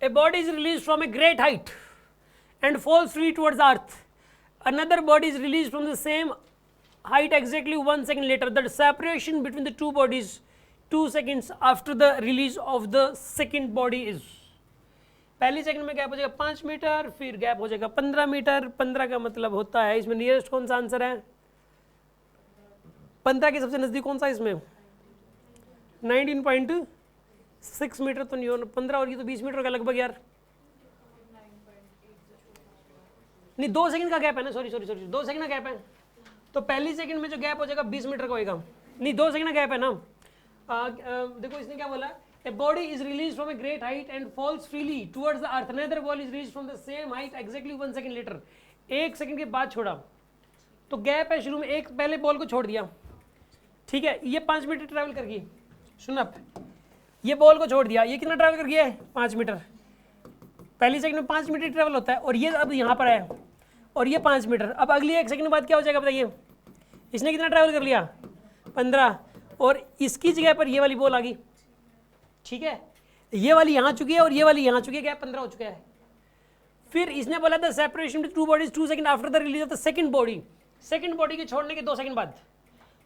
A body is released from a great height and falls free towards the earth. Another body is released from the same height exactly 1 second later. The separation between the two bodies 2 seconds after the release of the second body is. पहली second में gap हो जाएगा 5 metre, फिर gap हो जाएगा 15 metre. 15 का मतलब होता है, इसमें नियरेस्ट कौन सा आंसर है? 15 के सबसे नजदीक कौन सा इसमें? 19.6 मीटर तो नहीं हो, 15 और ये तो 20 मीटर का लगभग यार. नहीं 2 सेकंड का गैप है ना, सॉरी 2 सेकंड का गैप है. तो पहली सेकंड में जो गैप हो जाएगा 20 मीटर का होएगा. नहीं 2 सेकंड का गैप है ना. देखो इसने क्या बोला, a body is released from a great height and falls freely towards the earth. Another body is released from the same height exactly 1 second later. 1 second के बाद छोड़ा, तो गैप है शुरू में. एक पहले बॉल को छोड़ दिया, ठीक है, ये 5 मीटर ट्रैवल कर गई. सुन आप, ये बॉल को छोड़ दिया, ये कितना ट्रैवल कर गया है? 5 मीटर. पहली सेकंड में 5 मीटर ट्रैवल होता है, और ये अब यहाँ पर है, और ये 5 मीटर. अब अगली 1 सेकंड बाद क्या हो जाएगा बताइए? इसने कितना ट्रैवल कर लिया? 15. और इसकी जगह पर ये वाली बॉल आ गई, ठीक है, ये वाली यहाँ चुकी है और ये वाली यहाँ चुकी है, गैप 15 हो चुका है. फिर इसने बोला था separation between two bodies 2 second after the release of the second body. Second body के छोड़ने के 2 सेकंड बाद.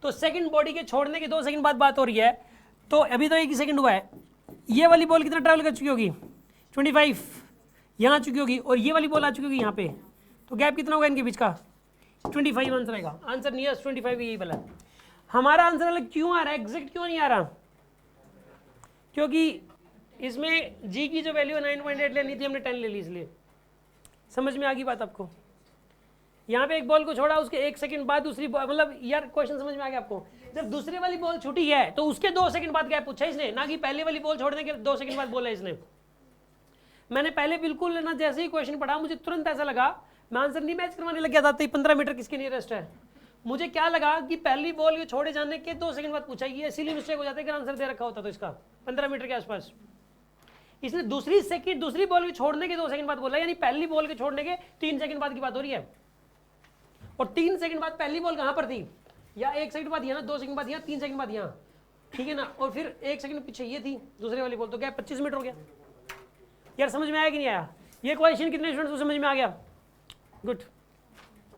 तो सेकंड बॉडी के छोड़ने के 2 सेकंड बाद बात हो रही है. तो अभी तो 1 ही सेकंड हुआ है. ये वाली बॉल कितना ट्रैवल कर चुकी होगी? 25 यहाँ चुकी होगी, और ये वाली बॉल आ चुकी होगी यहाँ पे. तो गैप कितना होगा इनके बीच का? 25 आंसर आएगा. आंसर नियरेस्ट 25 यही वाला है. हमारा आंसर अलग क्यों आ रहा है, एग्जैक्ट क्यों नहीं आ रहा? क्योंकि इसमें जी की जो वैल्यू 9.8 लेनी थी, हमने 10 ले ली, इसलिए. समझ में आ गई बात आपको? यहाँ पे एक बॉल को छोड़ा, उसके 1 सेकंड बाद दूसरी बॉल, मतलब यार क्वेश्चन समझ में आ गया आपको? जब दूसरी वाली बॉल छूटी है तो उसके 2 सेकंड बाद गैप पूछा इसने, ना कि पहले वाली बॉल छोड़ने के 2 सेकंड बाद बोला इसने. मैंने पहले बिल्कुल ना जैसे ही क्वेश्चन पढ़ा, मुझे तुरंत ऐसा लगा, मैं आंसर नहीं मैच करवाने लग गया था, 15 मीटर किसके नियरेस्ट है. मुझे क्या लगा कि पहली बॉल के छोड़े जाने के 2 सेकंड बाद पूछा, ये इसीलिए मिस्टेक हो जाता है कि आंसर दे रखा होता तो इसका 15 मीटर के आसपास. इसने दूसरी बॉल के छोड़ने के 2 सेकंड बाद बोला, यानी पहली बॉल के छोड़ने के 3 सेकंड बाद की बात हो रही है. और 3 सेकंड बाद पहली बॉल कहाँ पर थी? या 1 सेकंड बाद यहाँ, 2 सेकंड बाद यहाँ, 3 सेकंड बाद यहाँ, ठीक है ना. और फिर 1 सेकंड पीछे ये थी दूसरी वाली बॉल, तो गैप 25 मीटर हो गया. यार समझ में आया कि नहीं आया? ये क्वेश्चन कितने स्टूडेंट्स को समझ में आ गया? गुड.